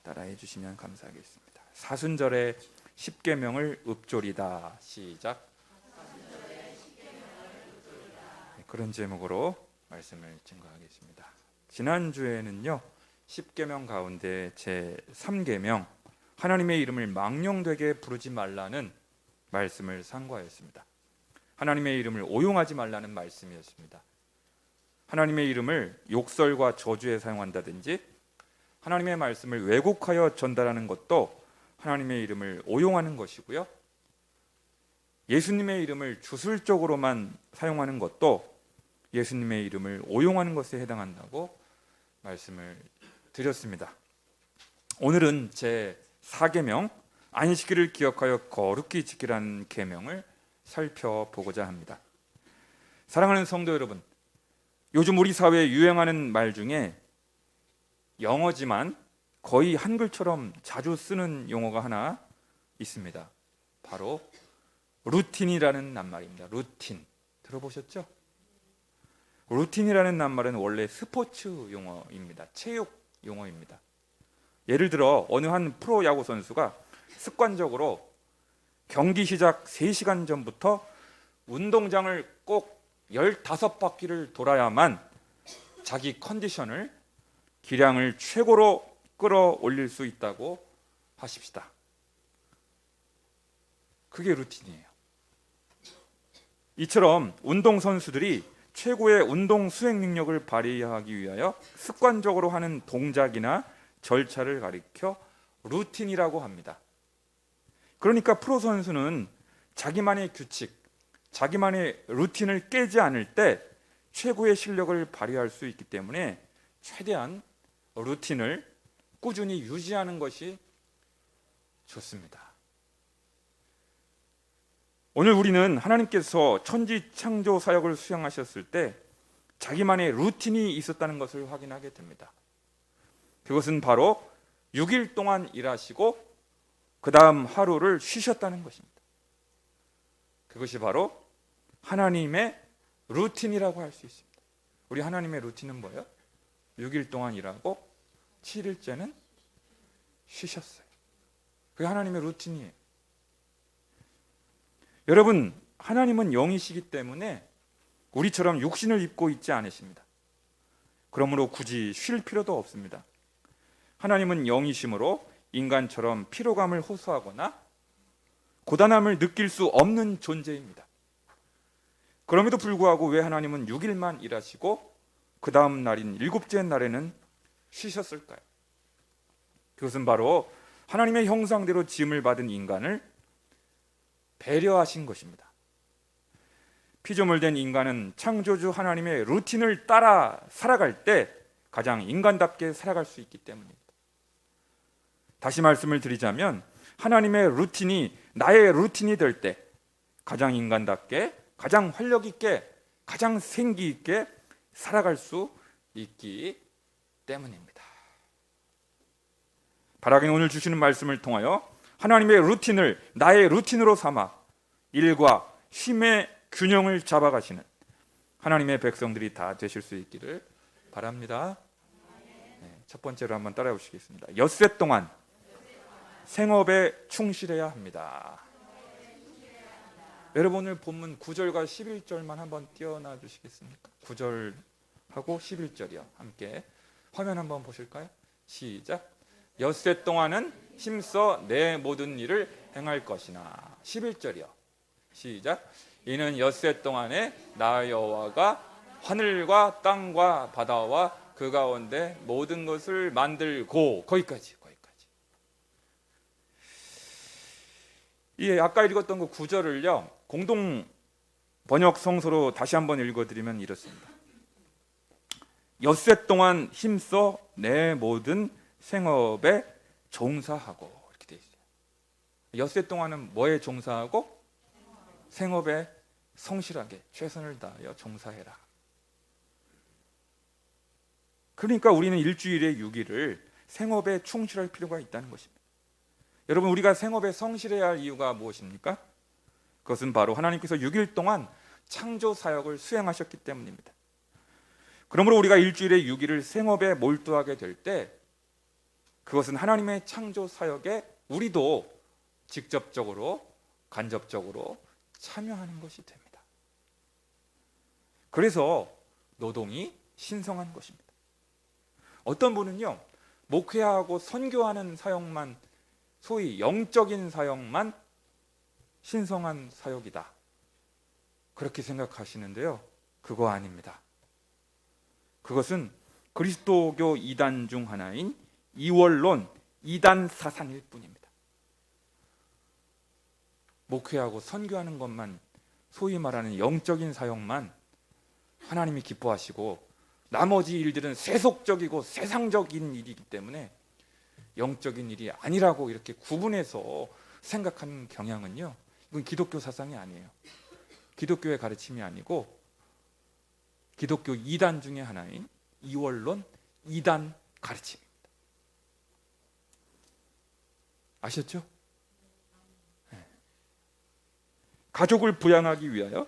따라해 주시면 감사하겠습니다. 사순절에 십계명을 읊조리다. 시작. 그런 제목으로 말씀을 증거하겠습니다. 지난주에는요, 십계명 가운데 제 3계명 하나님의 이름을 망령되게 부르지 말라는 말씀을 상고하였습니다. 하나님의 이름을 오용하지 말라는 말씀이었습니다. 하나님의 이름을 욕설과 저주에 사용한다든지 하나님의 말씀을 왜곡하여 전달하는 것도 하나님의 이름을 오용하는 것이고요, 예수님의 이름을 주술적으로만 사용하는 것도 예수님의 이름을 오용하는 것에 해당한다고 말씀을 드렸습니다. 오늘은 제 4계명 안식일을 기억하여 거룩히 지키라는 계명을 살펴보고자 합니다. 사랑하는 성도 여러분, 요즘 우리 사회에 유행하는 말 중에 영어지만 거의 한글처럼 자주 쓰는 용어가 하나 있습니다. 바로 루틴이라는 낱말입니다. 루틴 들어보셨죠? 루틴이라는 낱말은 원래 스포츠 용어입니다. 체육 용어입니다. 예를 들어 어느 한 프로야구 선수가 습관적으로 경기 시작 3시간 전부터 운동장을 꼭 15바퀴를 돌아야만 자기 컨디션을, 기량을 최고로 끌어올릴 수 있다고 하십시다. 그게 루틴이에요. 이처럼 운동선수들이 최고의 운동 수행 능력을 발휘하기 위하여 습관적으로 하는 동작이나 절차를 가리켜 루틴이라고 합니다. 그러니까 프로 선수는 자기만의 규칙, 자기만의 루틴을 깨지 않을 때 최고의 실력을 발휘할 수 있기 때문에 최대한 루틴을 꾸준히 유지하는 것이 좋습니다. 오늘 우리는 하나님께서 천지 창조 사역을 수행하셨을 때 자기만의 루틴이 있었다는 것을 확인하게 됩니다. 그것은 바로 6일 동안 일하시고 그 다음 하루를 쉬셨다는 것입니다. 그것이 바로 하나님의 루틴이라고 할 수 있습니다. 우리 하나님의 루틴은 뭐예요? 6일 동안 일하고 7일째는 쉬셨어요. 그게 하나님의 루틴이에요. 여러분, 하나님은 영이시기 때문에 우리처럼 육신을 입고 있지 않으십니다. 그러므로 굳이 쉴 필요도 없습니다. 하나님은 영이심으로 인간처럼 피로감을 호소하거나 고단함을 느낄 수 없는 존재입니다. 그럼에도 불구하고 왜 하나님은 6일만 일하시고 그 다음 날인 7째 날에는 쉬셨을까요? 그것은 바로 하나님의 형상대로 지음을 받은 인간을 배려하신 것입니다. 피조물된 인간은 창조주 하나님의 루틴을 따라 살아갈 때 가장 인간답게 살아갈 수 있기 때문입니다. 다시 말씀을 드리자면 하나님의 루틴이 나의 루틴이 될 때 가장 인간답게, 가장 활력 있게, 가장 생기 있게 살아갈 수 있기 때문입니다. 바라긴 오늘 주시는 말씀을 통하여 하나님의 루틴을 나의 루틴으로 삼아 일과 쉼의 균형을 잡아가시는 하나님의 백성들이 다 되실 수 있기를 바랍니다. 첫 번째로 한번 따라해 보시겠습니다. 엿새 동안 생업에 충실해야 합니다. 여러분, 오늘 본문 9절과 11절만 한번 띄워놔 주시겠습니까? 9절하고 11절이요. 함께 화면 한번 보실까요? 시작. 엿새 동안은 힘써 내 모든 일을 행할 것이나. 11절이요. 시작. 이는 엿새 동안에 나 여호와가 하늘과 땅과 바다와 그 가운데 모든 것을 만들고. 거기까지. 예, 아까 읽었던 그 9절을요 공동 번역 성서로 다시 한번 읽어드리면 이렇습니다. 엿새 동안 힘써 내 모든 생업에 종사하고. 이렇게 되어 있어요. 엿새 동안은 뭐에 종사하고? 생업에 성실하게 최선을 다하여 종사해라. 그러니까 우리는 일주일에 6일을 생업에 충실할 필요가 있다는 것입니다. 여러분, 우리가 생업에 성실해야 할 이유가 무엇입니까? 그것은 바로 하나님께서 6일 동안 창조 사역을 수행하셨기 때문입니다. 그러므로 우리가 일주일에 6일을 생업에 몰두하게 될 때 그것은 하나님의 창조 사역에 우리도 직접적으로 간접적으로 참여하는 것이 됩니다. 그래서 노동이 신성한 것입니다. 어떤 분은요, 목회하고 선교하는 사역만, 소위 영적인 사역만 신성한 사역이다, 그렇게 생각하시는데요, 그거 아닙니다. 그것은 그리스도교 이단 중 하나인 이원론 이단 사상일 뿐입니다. 목회하고 선교하는 것만, 소위 말하는 영적인 사역만 하나님이 기뻐하시고 나머지 일들은 세속적이고 세상적인 일이기 때문에 영적인 일이 아니라고 이렇게 구분해서 생각하는 경향은요, 이건 기독교 사상이 아니에요. 기독교의 가르침이 아니고 기독교 이단 중에 하나인 이원론 이단 가르침입니다. 아셨죠? 네. 가족을 부양하기 위하여,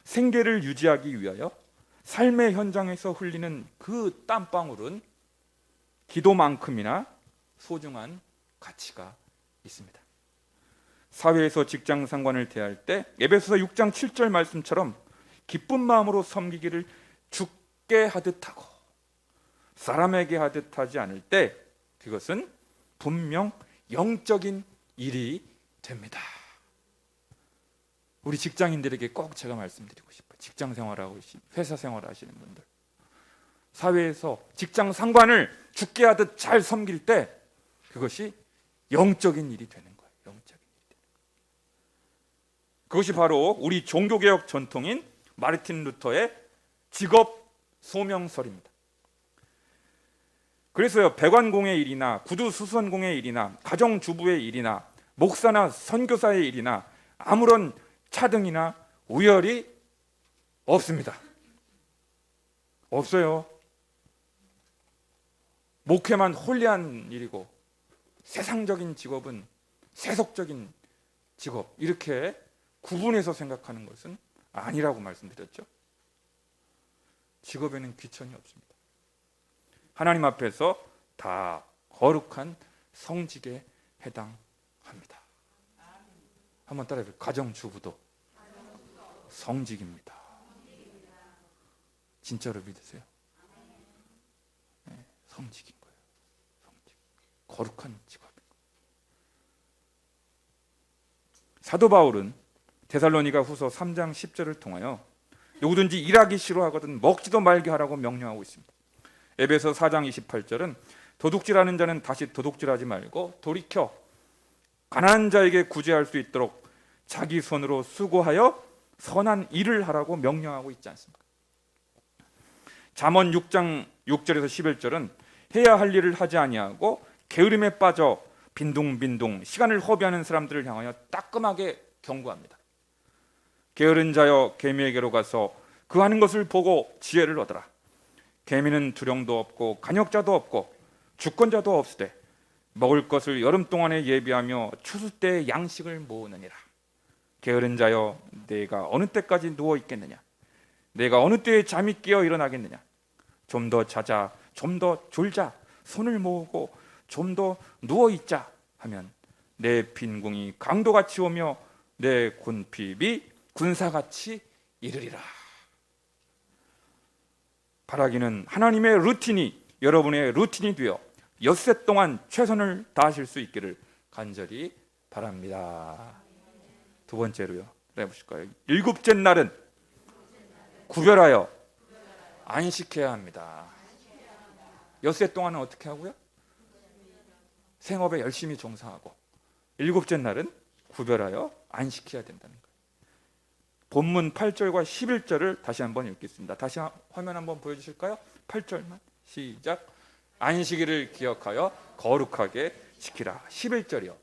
생계를 유지하기 위하여 삶의 현장에서 흘리는 그 땀방울은 기도만큼이나 소중한 가치가 있습니다. 사회에서 직장 상관을 대할 때 에베소서 6장 7절 말씀처럼 기쁜 마음으로 섬기기를 주께 하듯 하고 사람에게 하듯 하지 않을 때 그것은 분명 영적인 일이 됩니다. 우리 직장인들에게 꼭 제가 말씀드리고 싶어요. 직장 생활하고 회사 생활하시는 분들, 사회에서 직장 상관을 주께 하듯 잘 섬길 때 그것이 영적인 일이 되는 거예요. 영적인 일이 되는 거예요. 그것이 바로 우리 종교개혁 전통인 마르틴 루터의 직업 소명설입니다. 그래서요, 배관공의 일이나 구두수선공의 일이나 가정주부의 일이나 목사나 선교사의 일이나 아무런 차등이나 우열이 없습니다. 없어요. 목회만 홀리한 일이고 세상적인 직업은 세속적인 직업, 이렇게 구분해서 생각하는 것은 아니라고 말씀드렸죠. 직업에는 귀천이 없습니다. 하나님 앞에서 다 거룩한 성직에 해당합니다. 한번 따라해볼까요? 가정주부도 성직입니다. 진짜로 믿으세요? 네, 성직인 거예요. 성직. 거룩한 직업인 거예요. 사도 바울은 데살로니가 후서 3장 10절을 통하여 누구든지 일하기 싫어하거든 먹지도 말게 하라고 명령하고 있습니다. 에베소 4장 28절은 도둑질하는 자는 다시 도둑질하지 말고 돌이켜 가난한 자에게 구제할 수 있도록 자기 손으로 수고하여 선한 일을 하라고 명령하고 있지 않습니까? 잠언 6장 6절에서 11절은 해야 할 일을 하지 아니하고 게으름에 빠져 빈둥빈둥 시간을 허비하는 사람들을 향하여 따끔하게 경고합니다. 게으른 자여 개미에게로 가서 그 하는 것을 보고 지혜를 얻어라. 개미는 두령도 없고 간역자도 없고 주권자도 없으되 먹을 것을 여름 동안에 예비하며 추수 때에 양식을 모으느니라. 게으른 자여 내가 어느 때까지 누워 있겠느냐? 내가 어느 때에 잠이 깨어 일어나겠느냐? 좀 더 자자, 좀 더 졸자, 손을 모으고 좀 더 누워 있자 하면 내 빈궁이 강도같이 오며 내 군핍이 군사같이 이르리라. 바라기는 하나님의 루틴이 여러분의 루틴이 되어 엿새 동안 최선을 다하실 수 있기를 간절히 바랍니다. 두 번째로요, 해보실까요? 일곱째 날은 구별하여 안식해야 합니다. 엿새 동안은 어떻게 하고요? 생업에 열심히 종사하고 일곱째 날은 구별하여 안식해야 된다는 거예요. 본문 8절과 11절을 다시 한번 읽겠습니다. 다시 화면 한번 보여주실까요? 8절만 시작. 안식일을 기억하여 거룩하게 지키라. 11절이요.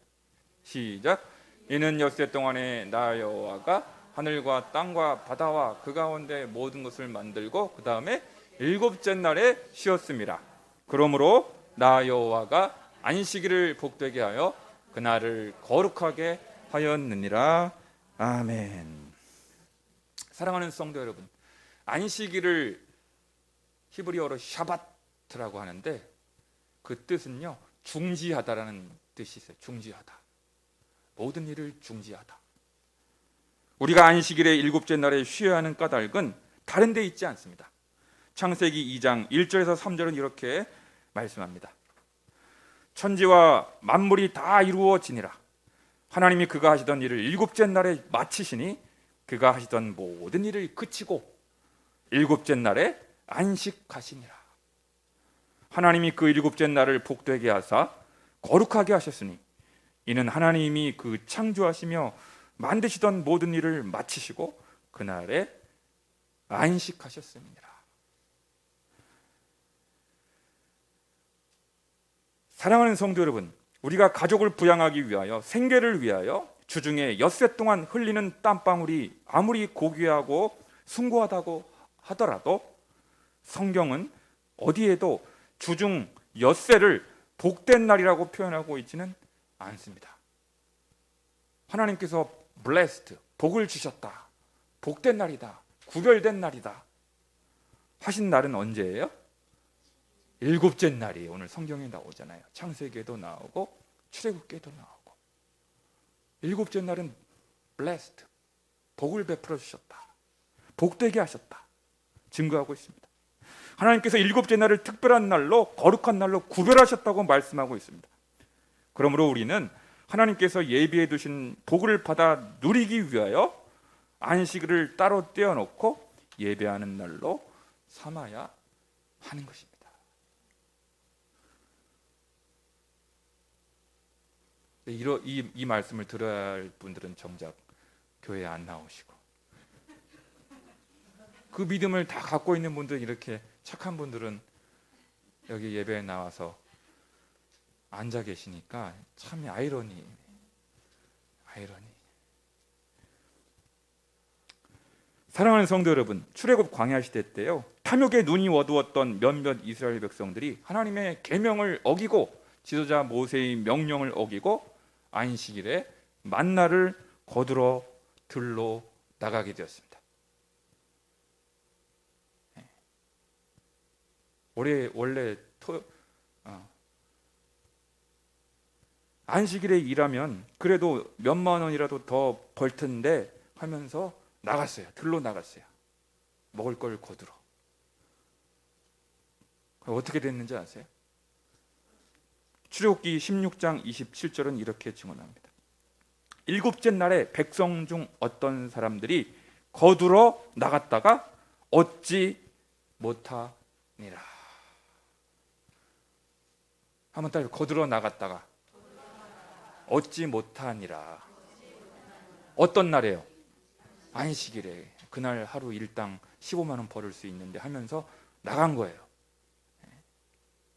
시작. 이는 엿새 동안에 나 여호와가 하늘과 땅과 바다와 그 가운데 모든 것을 만들고 그 다음에 일곱째 날에 쉬었습니다. 그러므로 나 여호와가 안식일을 복되게 하여 그날을 거룩하게 하였느니라. 아멘. 사랑하는 성도 여러분, 안식일을 히브리어로 샤바트라고 하는데 그 뜻은요, 중지하다라는 뜻이 있어요. 중지하다. 모든 일을 중지하다. 우리가 안식일의 일곱째 날에 쉬어야 하는 까닭은 다른 데 있지 않습니다. 창세기 2장 1절에서 3절은 이렇게 말씀합니다. 천지와 만물이 다 이루어지니라. 하나님이 그가 하시던 일을 일곱째 날에 마치시니 그가 하시던 모든 일을 그치고 일곱째 날에 안식하시니라. 하나님이 그 일곱째 날을 복되게 하사 거룩하게 하셨으니 이는 하나님이 그 창조하시며 만드시던 모든 일을 마치시고 그날에 안식하셨습니다. 사랑하는 성도 여러분, 우리가 가족을 부양하기 위하여, 생계를 위하여 주중에 엿새 동안 흘리는 땀방울이 아무리 고귀하고 숭고하다고 하더라도 성경은 어디에도 주중 엿새를 복된 날이라고 표현하고 있지는 않습니다. 하나님께서 blessed, 복을 주셨다, 복된 날이다, 구별된 날이다 하신 날은 언제예요? 일곱째 날이 오늘 성경에 나오잖아요. 창세기에도 나오고 출애굽기에도 나오고. 일곱째 날은 blessed, 복을 베풀어 주셨다, 복되게 하셨다 증거하고 있습니다. 하나님께서 일곱째 날을 특별한 날로, 거룩한 날로 구별하셨다고 말씀하고 있습니다. 그러므로 우리는 하나님께서 예비해 두신 복을 받아 누리기 위하여 안식일을 따로 떼어놓고 예배하는 날로 삼아야 하는 것입니다. 이 말씀을 들어야 할 분들은 정작 교회에 안 나오시고, 그 믿음을 다 갖고 있는 분들, 이렇게 착한 분들은 여기 예배에 나와서 앉아 계시니까 참 아이러니. 사랑하는 성도 여러분, 출애굽 광야 시대 때요, 탐욕에 눈이 어두웠던 몇몇 이스라엘 백성들이 하나님의 계명을 어기고 지도자 모세의 명령을 어기고 안식일에 만나를 거두러 들로 나가게 되었습니다. 원래 안식일에 일하면 그래도 몇만 원이라도 더 벌 텐데 하면서 나갔어요. 들로 나갔어요. 먹을 걸 거두러. 어떻게 됐는지 아세요? 출애굽기 16장 27절은 이렇게 증언합니다. 일곱째 날에 백성 중 어떤 사람들이 거두러 나갔다가 얻지 못하니라. 한번 따라, 거두러 나갔다가 얻지 못하니라. 어떤 날이에요? 안식일에. 그날 하루 일당 15만 원 벌을 수 있는데 하면서 나간 거예요.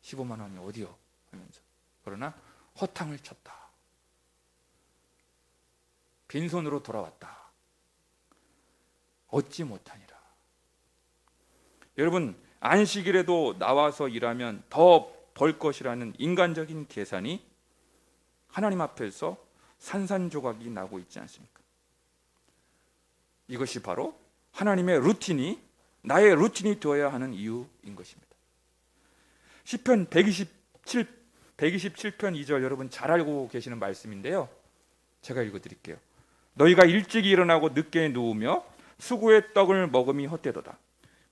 15만 원이 어디요? 하면서. 그러나 허탕을 쳤다. 빈손으로 돌아왔다. 얻지 못하니라. 여러분, 안식일에도 나와서 일하면 더 벌 것이라는 인간적인 계산이 하나님 앞에서 산산조각이 나고 있지 않습니까? 이것이 바로 하나님의 루틴이 나의 루틴이 되어야 하는 이유인 것입니다. 시편 127편 2절 여러분 잘 알고 계시는 말씀인데요, 제가 읽어드릴게요. 너희가 일찍 일어나고 늦게 누우며 수구의 떡을 먹음이 헛되도다.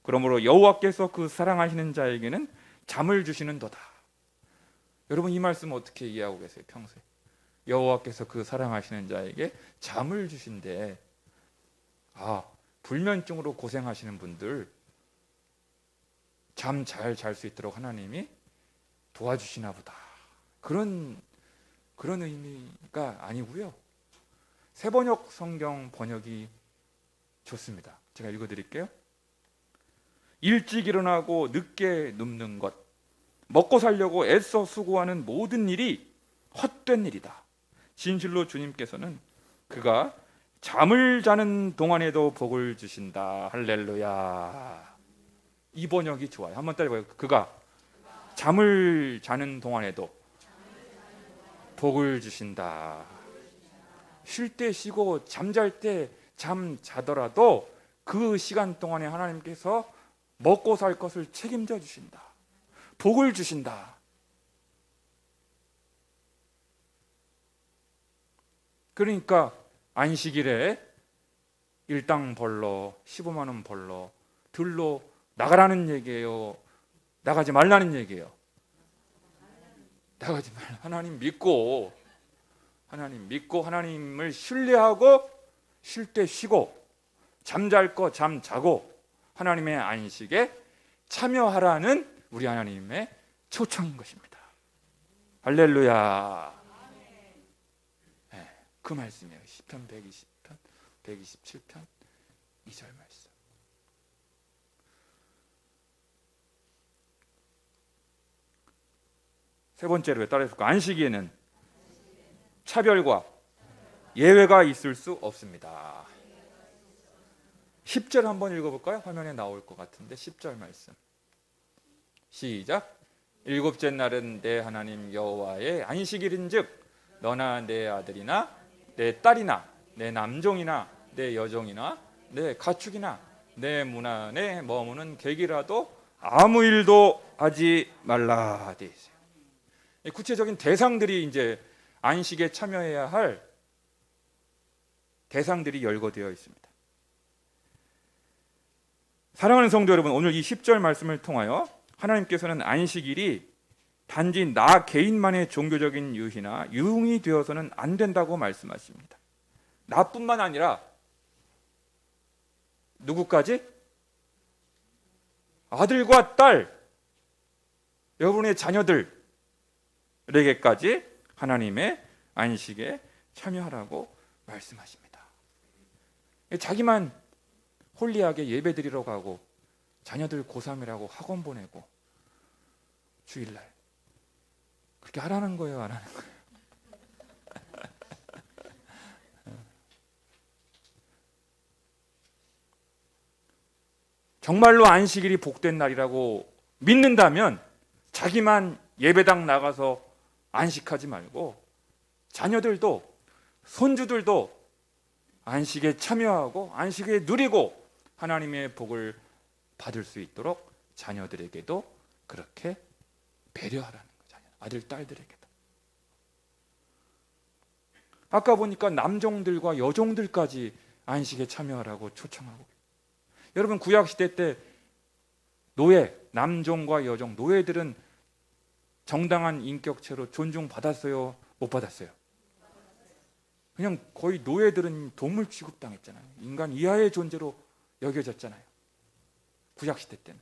그러므로 여호와께서 그 사랑하시는 자에게는 잠을 주시는도다. 여러분, 이 말씀 어떻게 이해하고 계세요? 평소에 여호와께서 그 사랑하시는 자에게 잠을 주신대. 불면증으로 고생하시는 분들 잠 잘 잘 수 있도록 하나님이 도와주시나 보다, 그런 의미가 아니고요. 새번역 성경 번역이 좋습니다. 제가 읽어드릴게요. 일찍 일어나고 늦게 눕는 것, 먹고 살려고 애써 수고하는 모든 일이 헛된 일이다. 진실로 주님께서는 그가 잠을 자는 동안에도 복을 주신다. 할렐루야. 이 번역이 좋아요. 한번 따라해봐요. 그가 잠을 자는 동안에도 복을 주신다. 쉴 때 쉬고 잠잘 때 잠 자더라도 그 시간 동안에 하나님께서 먹고 살 것을 책임져 주신다. 복을 주신다. 그러니까 안식일에 일당 벌러 15만 원 벌러 들로 나가라는 얘기예요? 나가지 말라는 얘기예요? 나가지 말라. 하나님 믿고 하나님을 신뢰하고 쉴 때 쉬고 잠잘 거 잠 자고 하나님의 안식에 참여하라는 우리 하나님의 초청인 것입니다. 할렐루야. 네, 그 말씀이에요. 시편 120편 127편 2절 말씀. 세 번째로 따라해볼까? 안식일에는 차별과 예외가 있을 수 없습니다. 10절 한번 읽어볼까요? 화면에 나올 것 같은데 10절 말씀 시작. 일곱째 날은 내 하나님 여호와의 안식일인즉 너나 내 아들이나 내 딸이나 내 남종이나 내 여종이나 내 가축이나 내 문 안에 머무는 객이라도 아무 일도 하지 말라 되어 있어요. 구체적인 대상들이 이제 안식에 참여해야 할 대상들이 열거되어 있습니다. 사랑하는 성도 여러분, 오늘 이 10절 말씀을 통하여 하나님께서는 안식일이 단지 나 개인만의 종교적인 유희나 유흥이 되어서는 안 된다고 말씀하십니다. 나뿐만 아니라 누구까지? 아들과 딸, 여러분의 자녀들에게까지 하나님의 안식에 참여하라고 말씀하십니다. 자기만 홀리하게 예배드리러 가고 자녀들 고3이라고 학원 보내고 주일날 그렇게 하라는 거예요, 안 하는 거예요? 정말로 안식일이 복된 날이라고 믿는다면 자기만 예배당 나가서 안식하지 말고 자녀들도 손주들도 안식에 참여하고 안식에 누리고 하나님의 복을 받을 수 있도록 자녀들에게도 그렇게 배려하라는 거죠. 아들, 딸들에게도. 아까 보니까 남종들과 여종들까지 안식에 참여하라고 초청하고. 여러분 구약시대 때 노예, 남종과 여종, 노예들은 정당한 인격체로 존중받았어요? 못 받았어요? 그냥 거의 노예들은 동물 취급당했잖아요. 인간 이하의 존재로 여겨졌잖아요. 구약시대 때는.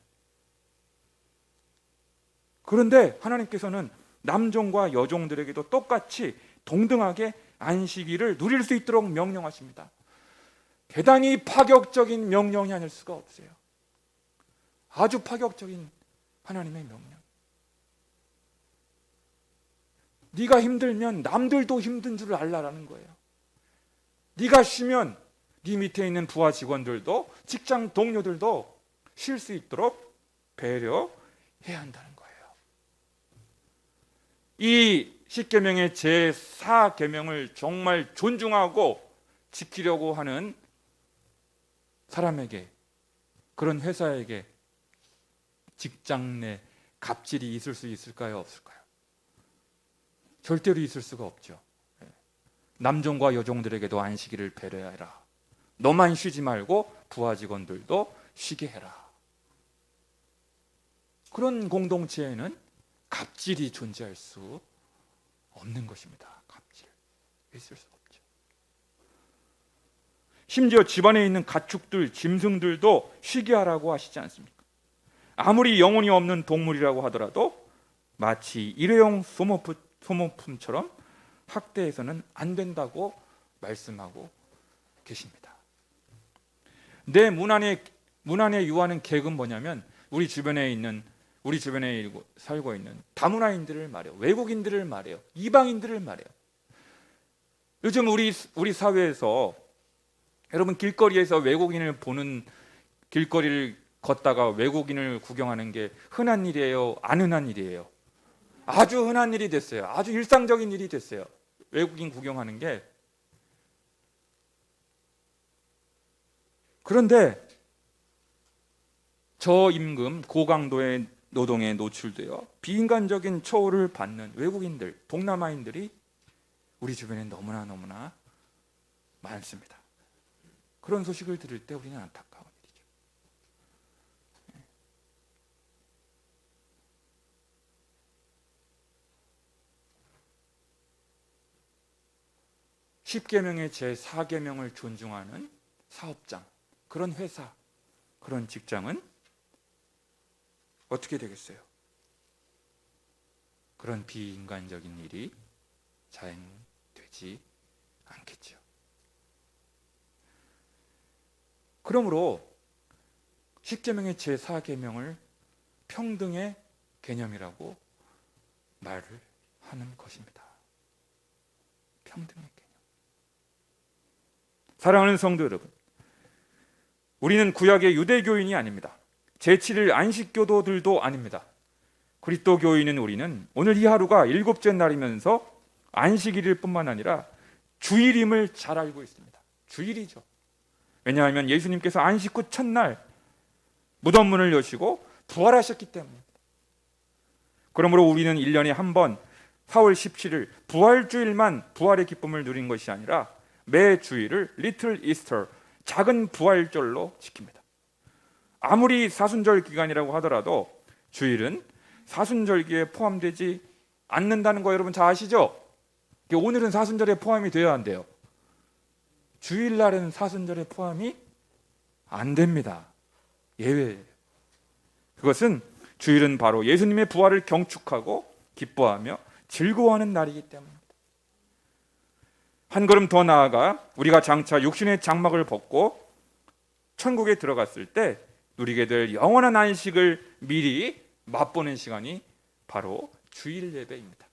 그런데 하나님께서는 남종과 여종들에게도 똑같이 동등하게 안식일을 누릴 수 있도록 명령하십니다. 대단히 파격적인 명령이 아닐 수가 없어요. 아주 파격적인 하나님의 명령. 네가 힘들면 남들도 힘든 줄을 알라라는 거예요. 네가 쉬면 네 밑에 있는 부하 직원들도 직장 동료들도 쉴 수 있도록 배려해야 한다는 거예요. 이 십계명의 제4계명을 정말 존중하고 지키려고 하는 사람에게, 그런 회사에게 직장 내 갑질이 있을 수 있을까요? 없을까요? 절대로 있을 수가 없죠. 남종과 여종들에게도 안식일을 배려해라. 너만 쉬지 말고 부하 직원들도 쉬게 해라. 그런 공동체에는 갑질이 존재할 수 없는 것입니다. 갑질 있을 수 없죠. 심지어 집안에 있는 가축들, 짐승들도 쉬게 하라고 하시지 않습니까? 아무리 영혼이 없는 동물이라고 하더라도 마치 일회용 소모품처럼 학대해서는 안 된다고 말씀하고 계십니다. 내 문 안에 유하는 객은 뭐냐면 우리 주변에 살고 있는 다문화인들을 말해요. 외국인들을 말해요. 이방인들을 말해요. 요즘 우리 사회에서 여러분 길거리에서 외국인을 보는, 길거리를 걷다가 외국인을 구경하는 게 흔한 일이에요? 안 흔한 일이에요? 아주 흔한 일이 됐어요. 아주 일상적인 일이 됐어요. 외국인 구경하는 게. 그런데 저임금, 고강도의 노동에 노출되어 비인간적인 처우를 받는 외국인들, 동남아인들이 우리 주변에 너무나 많습니다. 그런 소식을 들을 때 우리는 안타까운 일이죠. 십계명의 제4계명을 존중하는 사업장, 그런 회사, 그런 직장은 어떻게 되겠어요? 그런 비인간적인 일이 자행되지 않겠죠. 그러므로 십계명의 제4계명을 평등의 개념이라고 말을 하는 것입니다. 평등의 개념. 사랑하는 성도 여러분, 우리는 구약의 유대교인이 아닙니다. 제7일 안식교도들도 아닙니다. 그리스도교인은 우리는 오늘 이 하루가 일곱째 날이면서 안식일일 뿐만 아니라 주일임을 잘 알고 있습니다. 주일이죠. 왜냐하면 예수님께서 안식 후 첫날 무덤 문을 여시고 부활하셨기 때문입니다. 그러므로 우리는 1년에 한 번 4월 17일 부활주일만 부활의 기쁨을 누린 것이 아니라 매 주일을 리틀 이스터, 작은 부활절로 지킵니다. 아무리 사순절 기간이라고 하더라도 주일은 사순절기에 포함되지 않는다는 거 여러분 잘 아시죠? 오늘은 사순절에 포함이 되어야 한대요. 주일날은 사순절에 포함이 안 됩니다. 예외예요. 그것은 주일은 바로 예수님의 부활을 경축하고 기뻐하며 즐거워하는 날이기 때문입니다. 한 걸음 더 나아가 우리가 장차 육신의 장막을 벗고 천국에 들어갔을 때 누리게 될 영원한 안식을 미리 맛보는 시간이 바로 주일 예배입니다.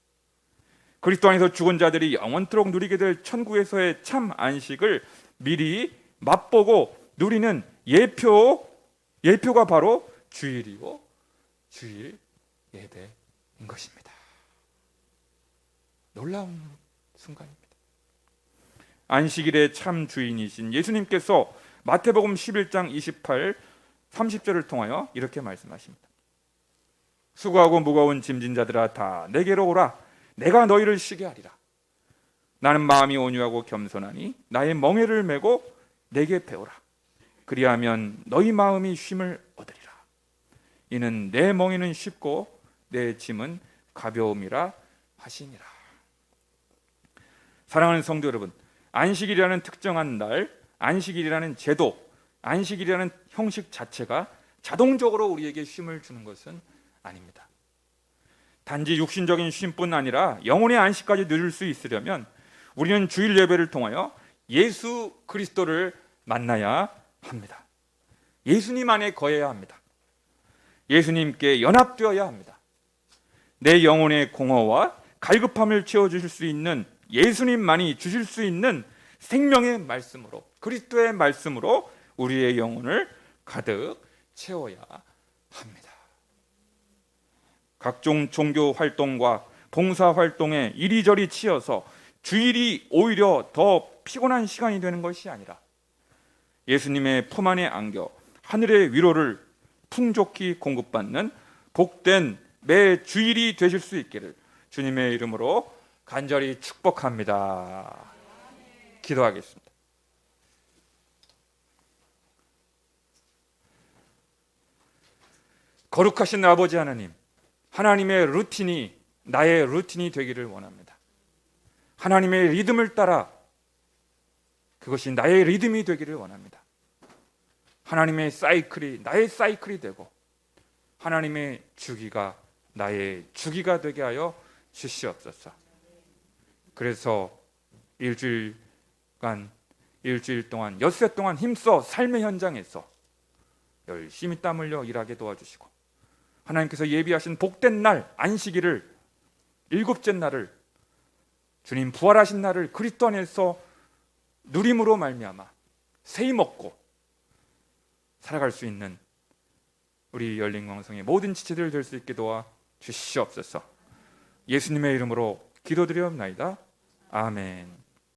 그리스도 안에서 죽은 자들이 영원토록 누리게 될 천국에서의 참 안식을 미리 맛보고 누리는 예표가 바로 주일이고 주일 예배인 것입니다. 놀라운 순간입니다. 안식일의 참 주인이신 예수님께서 마태복음 11장 28, 30절을 통하여 이렇게 말씀하십니다. 수고하고 무거운 짐진 자들아 다 내게로 오라. 내가 너희를 쉬게 하리라. 나는 마음이 온유하고 겸손하니 나의 멍에를 메고 내게 배우라. 그리하면 너희 마음이 쉼을 얻으리라. 이는 내 멍에는 쉽고 내 짐은 가벼움이라 하시니라. 사랑하는 성도 여러분, 안식일이라는 특정한 날, 안식일이라는 제도, 안식일이라는 형식 자체가 자동적으로 우리에게 쉼을 주는 것은 아닙니다. 단지 육신적인 쉼뿐 아니라 영혼의 안식까지 누릴 수 있으려면 우리는 주일 예배를 통하여 예수 그리스도를 만나야 합니다. 예수님 안에 거해야 합니다. 예수님께 연합되어야 합니다. 내 영혼의 공허와 갈급함을 채워주실 수 있는 예수님만이 주실 수 있는 생명의 말씀으로, 그리스도의 말씀으로 우리의 영혼을 가득 채워야 합니다. 각종 종교 활동과 봉사 활동에 이리저리 치여서 주일이 오히려 더 피곤한 시간이 되는 것이 아니라 예수님의 품 안에 안겨 하늘의 위로를 풍족히 공급받는 복된 매 주일이 되실 수 있기를 주님의 이름으로 간절히 축복합니다. 기도하겠습니다. 거룩하신 아버지 하나님, 하나님의 루틴이 나의 루틴이 되기를 원합니다. 하나님의 리듬을 따라 그것이 나의 리듬이 되기를 원합니다. 하나님의 사이클이 나의 사이클이 되고 하나님의 주기가 나의 주기가 되게 하여 주시옵소서. 그래서 일주일 동안 엿새 동안 힘써 삶의 현장에서 열심히 땀 흘려 일하게 도와주시고 하나님께서 예비하신 복된 날 안식일을 일곱째 날을 주님 부활하신 날을 그리스도 안에서 누림으로 말미암아 세임 얻고 살아갈 수 있는 우리 열린광성의 모든 지체들 될 수 있게 도와 주시옵소서. 예수님의 이름으로 기도드리옵나이다. 아멘.